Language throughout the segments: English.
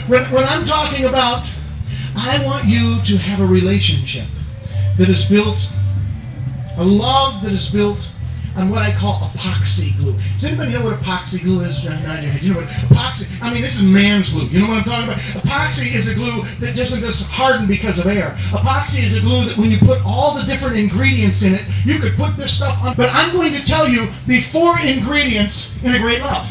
When I'm talking about, I want you to have a relationship that is built, a love that is built on what I call epoxy glue. Does anybody know what epoxy glue is? You know what epoxy? I mean, this is man's glue. You know what I'm talking about? Epoxy is a glue that doesn't just harden because of air. Epoxy is a glue that when you put all the different ingredients in it, you could put this stuff on. But I'm going to tell you the 4 ingredients in a great love.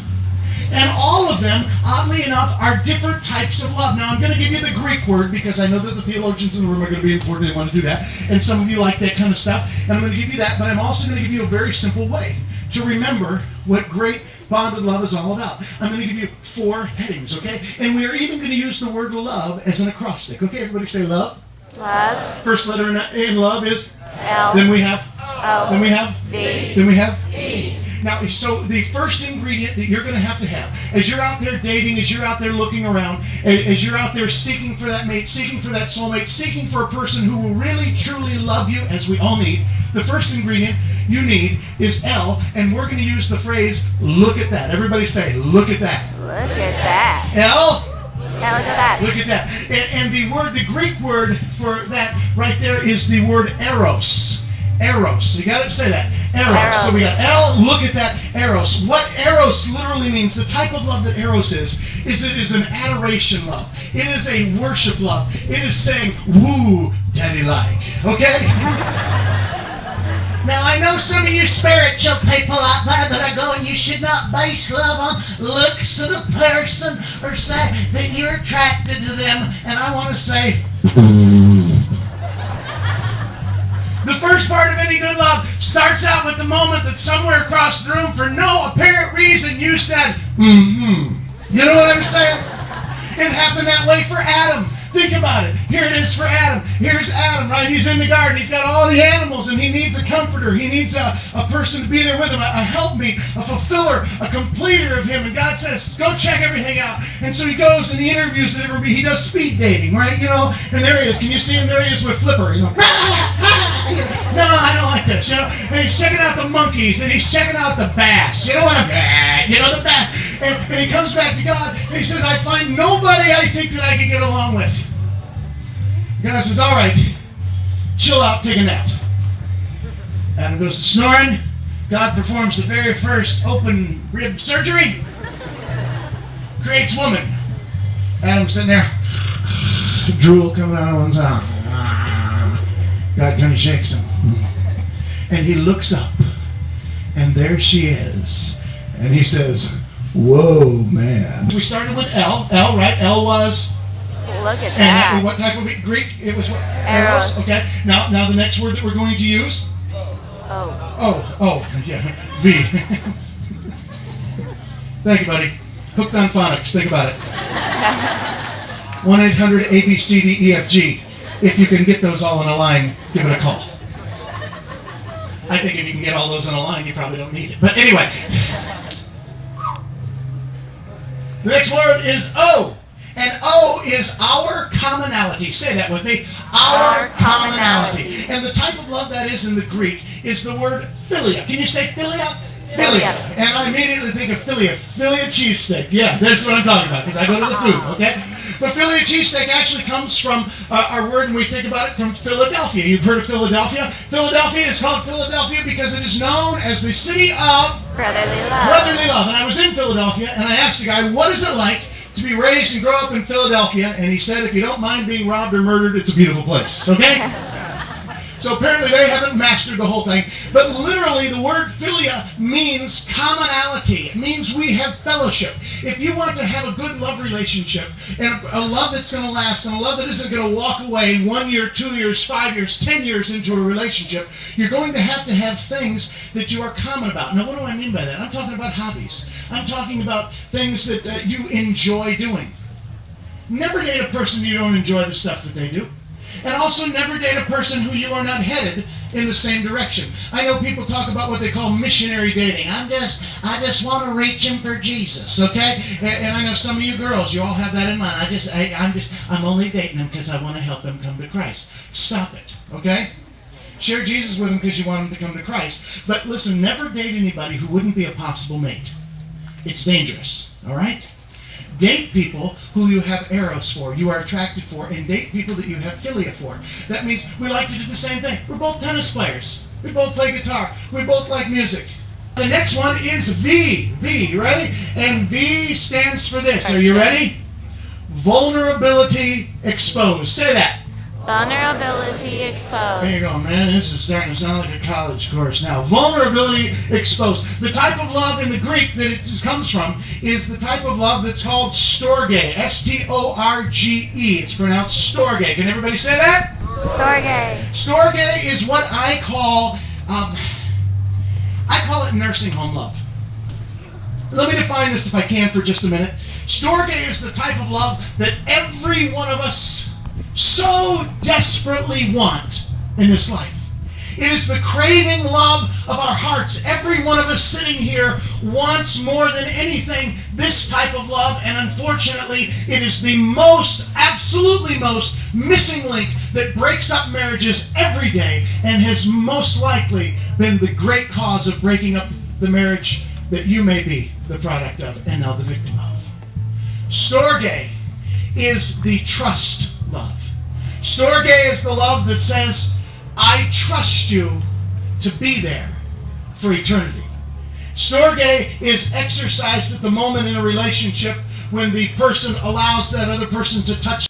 And all of them, oddly enough, are different types of love. Now, I'm going to give you the Greek word because I know that the theologians in the room are going to be important. They want to do that. And some of you like that kind of stuff. And I'm going to give you that. But I'm also going to give you a very simple way to remember what great bonded love is all about. I'm going to give you 4 headings, okay? And we are even going to use the word love as an acrostic. Okay, everybody say love. Love. First letter in love is L. Then we have O. Then we have V. Then we have E. Now, so the first ingredient that you're going to have as you're out there dating, as you're out there looking around, as you're out there seeking for that mate, seeking for that soulmate, seeking for a person who will really, truly love you, as we all need, the first ingredient you need is L, and we're going to use the phrase, look at that. Everybody say, look at that. Look at that. L? Yeah, look at that. Look at that. And the Greek word for that right there is the word eros. Eros. You got to say that. Eros. So we got L, look at that, eros. What eros literally means, the type of love that eros is it is an adoration love. It is a worship love. It is saying, woo, daddy like. Okay? Now, I know some of you spiritual people out there that are going, you should not base love on looks of a person or say that you're attracted to them. And I want to say, the first part of any good love starts out with the moment that somewhere across the room, for no apparent reason, you said, mm-hmm. You know what I'm saying? It happened that way for Adam. Think about it. Here it is for Adam. Here's Adam, right? He's in the garden. He's got all the animals, and he needs a comforter. He needs a person to be there with him, a helpmeet, a fulfiller, a completer of him. And God says, go check everything out. And so he goes and he interviews everybody. He does speed dating, right? You know, and there he is. Can you see him? There he is with Flipper. You know, no, I don't like this. You know, and he's checking out the monkeys, and he's checking out the bass. You know what I'm saying? You know, the bass. And he comes back to God, and he says, I find nobody I think that I can get along with. God says, all right, chill out, take a nap. Adam goes to snoring. God performs the very first open rib surgery. Creates woman. Adam's sitting there, drool coming out of one side. God kind of shakes him. And he looks up, and there she is. And he says, whoa, man. We started with L, right? L was? Look at that. And what type of Greek? It was what? Eros. Okay. Now the next word that we're going to use? Oh, yeah. V. Thank you, buddy. Hooked on phonics. Think about it. 1-800-ABCDEFG. If you can get those all in a line, give it a call. I think if you can get all those in a line, you probably don't need it. But anyway. The next word is O. And O is our commonality. Say that with me. Our commonality. And the type of love that is in the Greek is the word philia. Can you say philia? Philia. And I immediately think of philia. Philia cheesesteak. Yeah, that's what I'm talking about because I go to the food, okay? But Philia cheesesteak actually comes from our word, and we think about it, from Philadelphia. You've heard of Philadelphia? Philadelphia is called Philadelphia because it is known as the city of brotherly love. Brotherly love. And I was in Philadelphia, and I asked the guy, what is it like to be raised and grow up in Philadelphia? And he said, if you don't mind being robbed or murdered, it's a beautiful place, okay? So apparently they haven't mastered the whole thing. But literally the word philia means commonality. It means we have fellowship. If you want to have a good love relationship and a love that's going to last and a love that isn't going to walk away 1 year, 2 years, 5 years, 10 years into a relationship, you're going to have things that you are common about. Now what do I mean by that? I'm talking about hobbies. I'm talking about things that you enjoy doing. Never date a person you don't enjoy the stuff that they do. And also never date a person who you are not headed in the same direction. I know people talk about what they call missionary dating. I just want to reach him for Jesus, okay? And I know some of you girls, you all have that in mind. I'm only dating him because I want to help him come to Christ. Stop it, okay? Share Jesus with him because you want him to come to Christ. But listen, never date anybody who wouldn't be a possible mate. It's dangerous, all right? Date people who you have eros for, you are attracted for, and date people that you have philia for. That means we like to do the same thing. We're both tennis players. We both play guitar. We both like music. The next one is V. V, you ready? And V stands for this. Are you ready? Vulnerability exposed. Say that. Vulnerability exposed. There you go, man. This is starting to sound like a college course now. Vulnerability exposed. The type of love in the Greek that it comes from is the type of love that's called storge. S-T-O-R-G-E. It's pronounced storge. Can everybody say that? Storge. Storge is what I call it nursing home love. Let me define this if I can for just a minute. Storge is the type of love that every one of us so desperately want in this life. It is the craving love of our hearts. Every one of us sitting here wants more than anything this type of love, and unfortunately, it is the most, absolutely most missing link that breaks up marriages every day and has most likely been the great cause of breaking up the marriage that you may be the product of and now the victim of. Storge is the trust love. Storge is the love that says, I trust you to be there for eternity. Storge is exercised at the moment in a relationship when the person allows that other person to touch